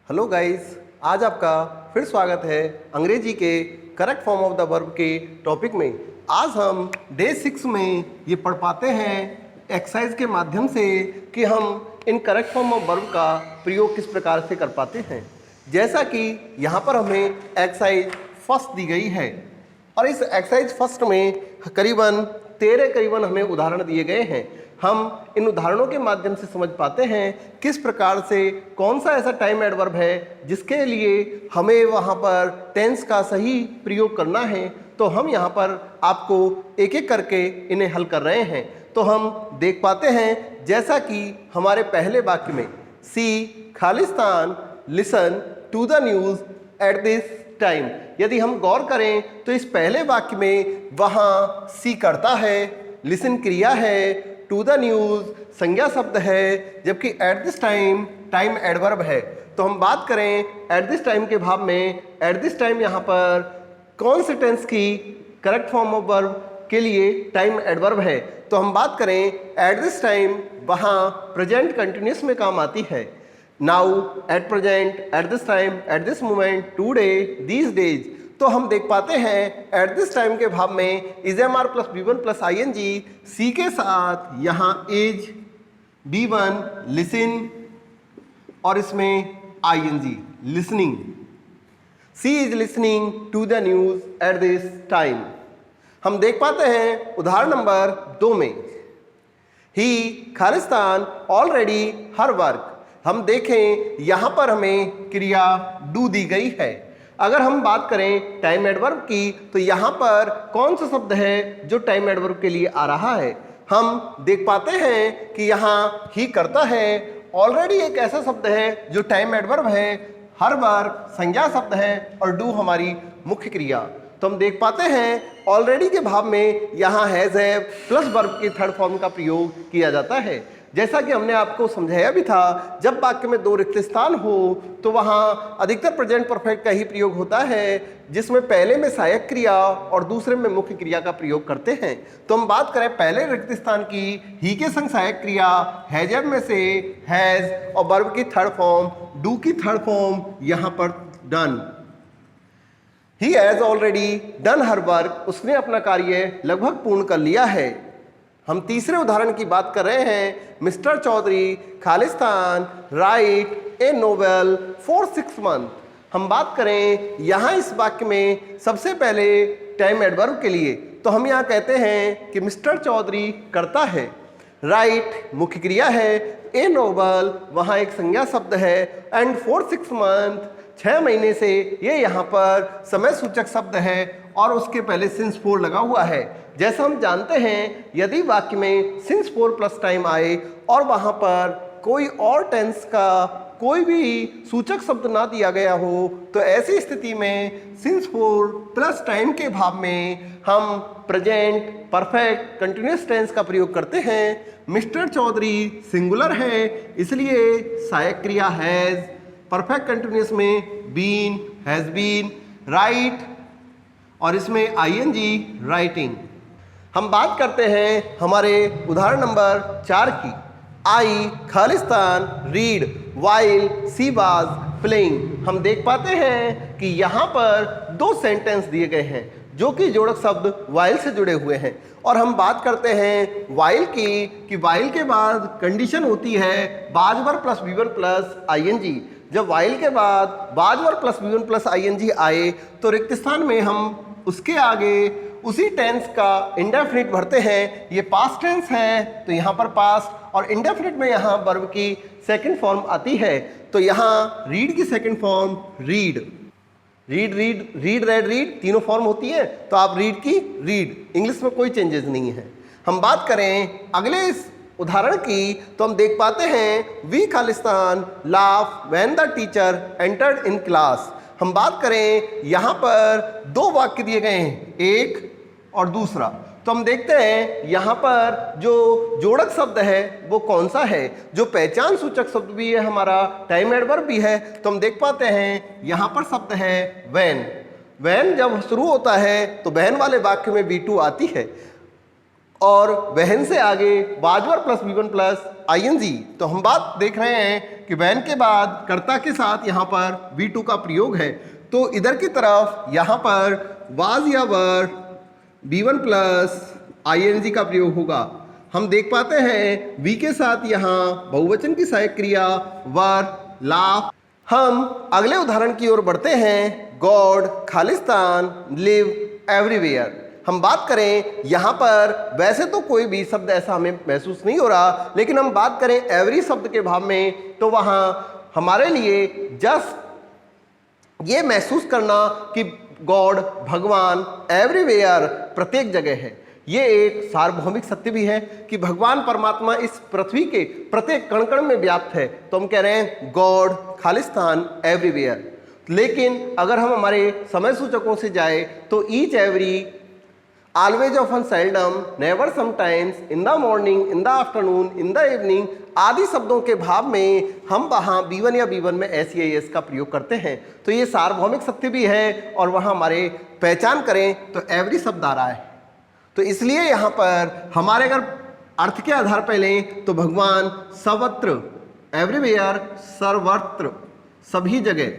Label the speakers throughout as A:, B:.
A: Hello guys, आज आपका फिर स्वागत है अंग्रेजी के correct form of the verb के टॉपिक में। आज हम डे 6 में ये पढ़ पाते हैं एक्सरसाइज के माध्यम से कि हम in correct form of verb का प्रयोग किस प्रकार से कर पाते हैं। जैसा कि यहाँ पर हमें एक्सरसाइज फर्स्ट दी गई है और इस एक्सरसाइज फर्स्ट में करीबन 13 हमें उदाहरण दिए गए हैं। हम इन उदाहरणों के माध्यम से समझ पाते हैं किस प्रकार से कौन सा ऐसा टाइम एडवर्ब है जिसके लिए हमें वहाँ पर टेंस का सही प्रयोग करना है। तो हम यहाँ पर आपको एक एक करके इन्हें हल कर रहे हैं। तो हम देख पाते हैं जैसा कि हमारे पहले वाक्य में सी खालिस्तान listen to the news at this time. यदि हम गौर करें तो इस पहले वाक्य में वहाँ सी करता है, लिसन क्रिया है, टू द न्यूज़ संज्ञा शब्द है, जबकि eight this time time adverb है। तो हम बात करें एट दिस टाइम के भाव में, एट दिस टाइम यहाँ पर कौन से टेंस की करेक्ट फॉर्म ऑफ वर्ब के लिए टाइम एडवर्ब है। तो हम बात करें एट दिस टाइम, वहाँ प्रेजेंट कंटिन्यूस में काम आती है। Now, at present, eight this time, at this moment, today, these days. तो हम देख पाते हैं एट दिस टाइम के भाव में is am are plus B1 plus i n g, she के साथ यहाँ इज, बी1 लिसन और इसमें i n g listening. She is listening to the news at this time. हम देख पाते हैं उदाहरण नंबर 2 में ही खालिस्तान ऑलरेडी हर वर्क। हम देखें यहाँ पर हमें क्रिया डू दी गई है। अगर हम बात करें टाइम एडवर्ब की तो यहाँ पर कौन सा शब्द है जो टाइम एडवर्ब के लिए आ रहा है। हम देख पाते हैं कि यहाँ ही करता है, ऑलरेडी एक ऐसा शब्द है जो टाइम एडवर्ब है, हर वर्क संज्ञा शब्द है और डू हमारी मुख्य क्रिया। तो हम देख पाते हैं ऑलरेडी के भाव में यहाँ हैज है प्लस वर्ब के थर्ड फॉर्म का प्रयोग किया जाता है। जैसा कि हमने आपको समझाया भी था, जब वाक्य में 2 रिक्त स्थान हो तो वहाँ अधिकतर प्रेजेंट परफेक्ट का ही प्रयोग होता है, जिसमें पहले में सहायक क्रिया और दूसरे में मुख्य क्रिया का प्रयोग करते हैं। तो हम बात करें पहले रिक्त स्थान की, ही के संग सहायक क्रिया हैजर में से हैज और वर्ब की थर्ड फॉर्म डू की थर्ड फॉर्म यहाँ पर done. He has already done her work, उसने अपना कार्य लगभग पूर्ण कर लिया है। हम तीसरे उदाहरण की बात कर रहे हैं। मिस्टर चौधरी खालिस्तान write a novel for 6 month. हम बात करें यहाँ इस वाक्य में सबसे पहले टाइम एडवर्ब के लिए, तो हम यहाँ कहते हैं कि मिस्टर चौधरी करता है, राइट मुख्य क्रिया है, ए नोवेल वहाँ एक संज्ञा शब्द है, एंड फॉर 6 मंथ 6 महीने से ये यहाँ पर समय सूचक शब्द है और उसके पहले सिंस 4 लगा हुआ है। जैसा हम जानते हैं यदि वाक्य में सिंस 4 प्लस टाइम आए और वहाँ पर कोई और टेंस का कोई भी सूचक शब्द ना दिया गया हो तो ऐसी स्थिति में सिंस 4 प्लस टाइम के भाव में हम प्रेजेंट परफेक्ट कंटिन्यूस टेंस का प्रयोग करते हैं। मिस्टर चौधरी सिंगुलर है इसलिए सहायक क्रिया हैज, परफेक्ट कंटिन्यूस में बीन, हैज बीन, राइट और इसमें आईएनजी राइटिंग। हम बात करते हैं हमारे उदाहरण नंबर 4 की। आई खालिस्तान read while she was playing. हम देख पाते हैं कि यहाँ पर 2 सेंटेंस दिए गए हैं जो कि जोड़क शब्द वाइल से जुड़े हुए हैं और हम बात करते हैं वाइल की कि वाइल के बाद कंडीशन होती है base verb plus B1 plus ING. जब वाइल के बाद base verb plus B1 plus ING आए तो रिक्त स्थान में हम उसके आगे उसी टेंस का इंडेफिनिट भरते हैं। ये पास्ट टेंस है तो यहाँ पर पास्ट और इंडेफिनिट में यहाँ वर्ब की सेकंड फॉर्म आती है। तो यहाँ रीड की second form read, read read read red read तीनों फॉर्म होती है तो आप रीड की रीड, इंग्लिश में कोई चेंजेस नहीं है। हम बात करें अगले इस उदाहरण की तो हम देख पाते हैं वी खालिस्तान laugh when the teacher entered in class. हम बात करें यहाँ पर 2 वाक्य दिए गए हैं, एक और दूसरा। तो हम देखते हैं यहाँ पर जो जोड़क शब्द है वो कौन सा है, जो पहचान सूचक शब्द भी है हमारा, टाइम एडवर्ब भी है। तो हम देख पाते हैं यहाँ पर शब्द है व्हेन। व्हेन जब शुरू होता है तो व्हेन वाले वाक्य में V2 आती है और वहन से आगे वाजवर प्लस V1 प्लस ING। तो हम बात देख रहे हैं कि वहन के बाद कर्ता के साथ यहाँ पर V2 का प्रयोग है, तो इधर की तरफ यहाँ पर वाज या वर V1 प्लस ING का प्रयोग होगा। हम देख पाते हैं V के साथ यहाँ बहुवचन की सहायक क्रिया वर, लाफ। हम अगले उदाहरण की ओर बढ़ते हैं। God, Khalistan, live, everywhere. हम बात करें यहाँ पर वैसे तो कोई भी शब्द ऐसा हमें महसूस नहीं हो रहा, लेकिन हम बात करें एवरी शब्द के भाव में, तो वहाँ हमारे लिए जस्ट ये महसूस करना कि गॉड, भगवान, एवरीवेयर, प्रत्येक जगह है। ये एक सार्वभौमिक सत्य भी है कि भगवान परमात्मा इस पृथ्वी के प्रत्येक कण कण में व्याप्त है। तो हम कह रहे हैं गॉड, खालिस्तान, एवरीवेयर। लेकिन अगर हम हमारे समय सूचकों से जाए तो each, every, always, often, seldom, never, sometimes, in the morning, in the afternoon, in the evening आदि शब्दों के भाव में हम वहाँ B1 या B1 में SES का प्रयोग करते हैं। तो ये सार्वभौमिक सत्य भी है और वहाँ हमारे पहचान करें तो एवरी शब्द आ रहा है। तो इसलिए यहाँ पर हमारे अगर अर्थ के आधार पर लें तो भगवान सर्वत्र, एवरीवेयर, सर्वत्र, सभी जगह,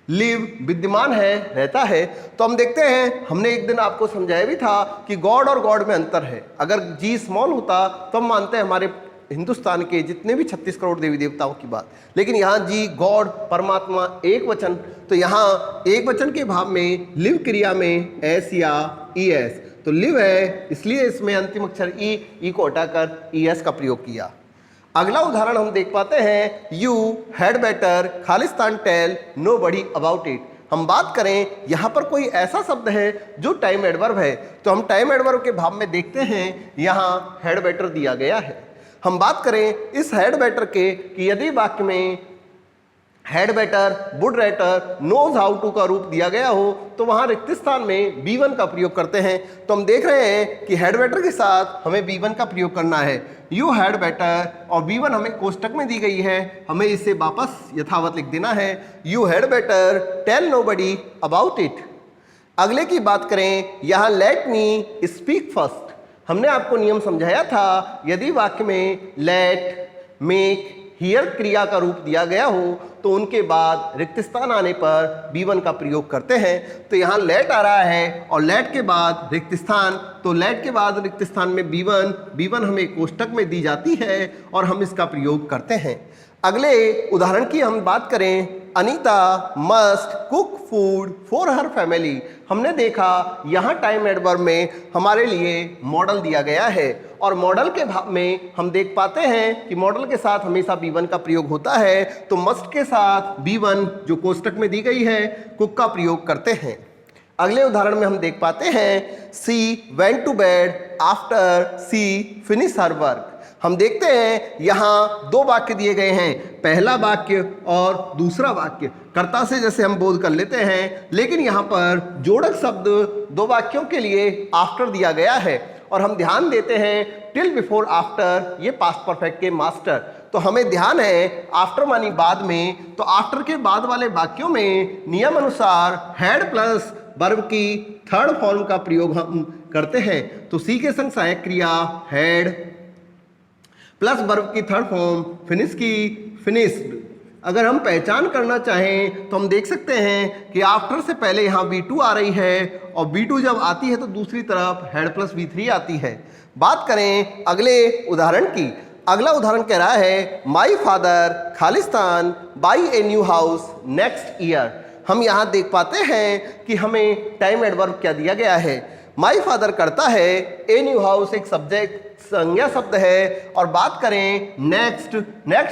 A: लिव विद्यमान है, रहता है। तो हम देखते हैं, हमने एक दिन आपको समझाया भी था कि गॉड और गॉड में अंतर है। अगर जी स्मॉल होता तो हम मानते हैं हमारे हिंदुस्तान के जितने भी 36 करोड़ देवी देवताओं की बात, लेकिन यहाँ जी, गॉड, परमात्मा, एक वचन। तो यहाँ एक वचन के भाव में लिव क्रिया में एस या ES, तो लिव है इसलिए इसमें अंतिम अक्षर ई को हटाकर ES का प्रयोग किया। अगला उदाहरण हम देख पाते हैं। यू हैड बेटर, खालिस्तान टेल नोबडी अबाउट इट। हम बात करें यहाँ पर कोई ऐसा शब्द है जो टाइम एडवर्ब है, तो हम टाइम एडवर्ब के भाव में देखते हैं यहाँ हैड बेटर दिया गया है। हम बात करें इस हैड बेटर के कि यदि वाक्य में had better, would rather, knows how to का रूप दिया गया हो तो वहां रिक्त स्थान में B1 का प्रयोग करते हैं। तो हम देख रहे हैं कि हैड बेटर के साथ हमें B1 का प्रयोग करना है। यू हैड बेटर और B1 हमें कोष्टक में दी गई है, हमें इसे वापस यथावत लिख देना है। You had better tell nobody about it. अगले की बात करें, यहाँ लेट मी स्पीक फर्स्ट। हमने आपको नियम समझाया था, यदि वाक्य में लेट, मेक, हियर क्रिया का रूप दिया गया हो तो उनके बाद रिक्त स्थान आने पर B1 का प्रयोग करते हैं। तो यहाँ लेट आ रहा है और लेट के बाद रिक्त स्थान, तो लेट के बाद रिक्त स्थान में B1 हमें कोष्टक में दी जाती है और हम इसका प्रयोग करते हैं। अगले उदाहरण की हम बात करें, Anita must cook food for her family. हमने देखा यहाँ टाइम एडवर्ब में हमारे लिए मॉडल दिया गया है और मॉडल के भाव में हम देख पाते हैं कि मॉडल के साथ हमेशा B1 का प्रयोग होता है। तो मस्ट के साथ B1 जो कोष्टक में दी गई है कुक का प्रयोग करते हैं। अगले उदाहरण में हम देख पाते हैं, she went to bed after she finish her work. हम देखते हैं यहाँ दो वाक्य दिए गए हैं, पहला वाक्य और दूसरा वाक्य। कर्ता से जैसे हम बोध कर लेते हैं, लेकिन यहाँ पर जोड़क शब्द दो वाक्यों के लिए आफ्टर दिया गया है और हम ध्यान देते हैं टिल बिफोर आफ्टर, ये पास्ट परफेक्ट के मास्टर। तो हमें ध्यान है आफ्टर मानी बाद में, तो आफ्टर के बाद वाले वाक्यों में नियम अनुसार हैड प्लस वर्ब की थर्ड फॉर्म का प्रयोग हम करते हैं। तो सी के संग सहायक क्रिया हैड प्लस वर्ब की थर्ड फॉर्म फिनिश की फिनिश्ड। अगर हम पहचान करना चाहें तो हम देख सकते हैं कि आफ्टर से पहले यहाँ V2 आ रही है और V2 जब आती है तो दूसरी तरफ हेड प्लस V3 आती है। बात करें अगले उदाहरण की, अगला उदाहरण कह रहा है, my father Khalistan by a new house next year. हम यहाँ देख पाते हैं कि हमें टाइम एडवर्ब क्या दिया गया है। माई फादर करता है, ए न्यू हाउस एक सब्जेक्ट संज्ञा शब्द है और बात करें नेक्स्ट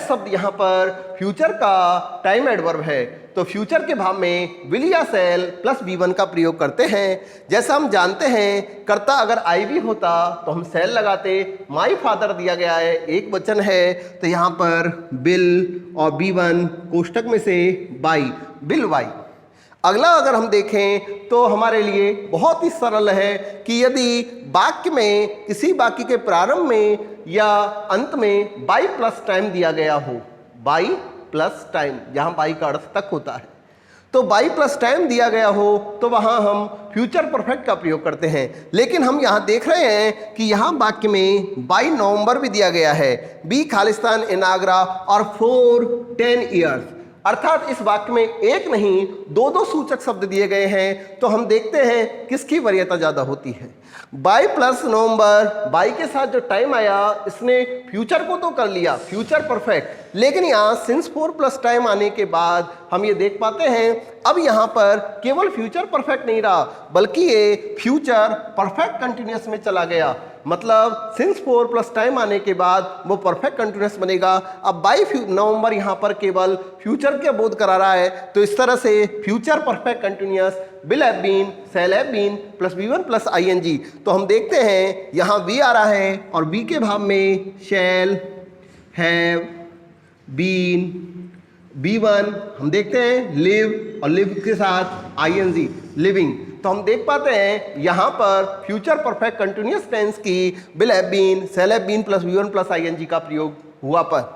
A: शब्द यहाँ पर फ्यूचर का टाइम एडवर्ब है। तो फ्यूचर के भाव में विल या सेल प्लस B1 का प्रयोग करते हैं। जैसा हम जानते हैं कर्ता अगर IV होता तो हम सेल लगाते, माई फादर दिया गया है एक वचन है तो यहाँ पर बिल और B1 कोष्टक में से बाई, बिल वाई। अगला अगर हम देखें तो हमारे लिए बहुत ही सरल है कि यदि वाक्य में किसी वाक्य के प्रारंभ में या अंत में बाई प्लस टाइम दिया गया हो, बाई प्लस टाइम जहां बाई का अर्थ तक होता है, तो बाई प्लस टाइम दिया गया हो तो वहां हम फ्यूचर परफेक्ट का प्रयोग करते हैं। लेकिन हम यहां देख रहे हैं कि यहां वाक्य में बाई नवंबर भी दिया गया है, बी खालिस्तान इन आगरा और फॉर 10 ईयर्स, अर्थात इस वाक्य में एक नहीं दो दो सूचक शब्द दिए गए हैं। तो हम देखते हैं किसकी वरीयता ज्यादा होती है। बाई प्लस नवंबर, बाई के साथ जो टाइम आया इसने फ्यूचर को तो कर लिया, फ्यूचर परफेक्ट, लेकिन यहाँ सिंस 4 प्लस टाइम आने के बाद हम ये देख पाते हैं अब यहाँ पर केवल फ्यूचर परफेक्ट नहीं रहा बल्कि ये फ्यूचर परफेक्ट कंटिन्यूअस में चला गया। मतलब सिंस 4 प्लस टाइम आने के बाद वो परफेक्ट कंटिन्यूअस बनेगा। अब बाई नवंबर यहाँ पर केवल फ्यूचर के बोध करा रहा है, तो इस तरह से future perfect continuous will have been, shall have been plus V1 plus ING। तो हम देखते हैं यहाँ वी आ रहा है और वी के भाव में शैल हैव बीन, V1 हम देखते हैं लिव और लिव के साथ ING लिविंग। तो हम देख पाते हैं यहाँ पर फ्यूचर परफेक्ट कंटिन्यूअस टेंस की will have been, shall have been plus V1 plus ING का प्रयोग हुआ पर।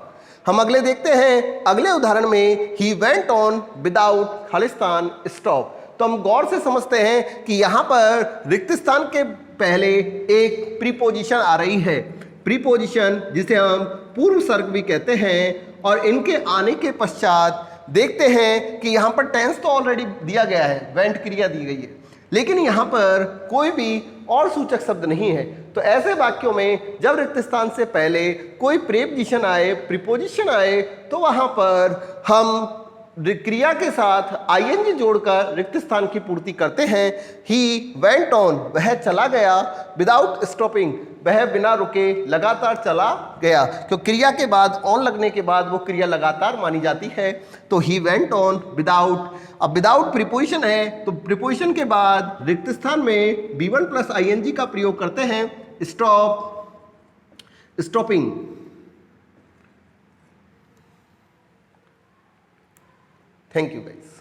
A: हम अगले देखते हैं, अगले उदाहरण में he went on without Khalistan stop. तो हम गौर से समझते हैं कि यहाँ पर रिक्त स्थान के पहले एक प्रीपोजिशन आ रही है, प्रीपोजिशन जिसे हम पूर्व सर्ग भी कहते हैं, और इनके आने के पश्चात देखते हैं कि यहाँ पर टेंस तो ऑलरेडी दिया गया है, वेंट क्रिया दी गई है, लेकिन यहाँ पर कोई भी और सूचक शब्द नहीं है। तो ऐसे वाक्यों में जब रिक्त स्थान से पहले कोई प्रीपोजिशन आए, प्रीपोजिशन आए, तो वहाँ पर हम क्रिया के साथ ING जोड़कर रिक्त स्थान की पूर्ति करते हैं। ही वेंट ऑन, वह चला गया, विदाउट स्टॉपिंग, वह बिना रुके लगातार चला गया, क्योंकि क्रिया के बाद ऑन लगने के बाद वो क्रिया लगातार मानी जाती है। तो ही वेंट ऑन विदाउट, अब विदाउट प्रीपोजिशन है तो प्रीपोजिशन के बाद रिक्त स्थान में V1 प्लस ING का प्रयोग करते हैं, stop, stopping. Thank you guys.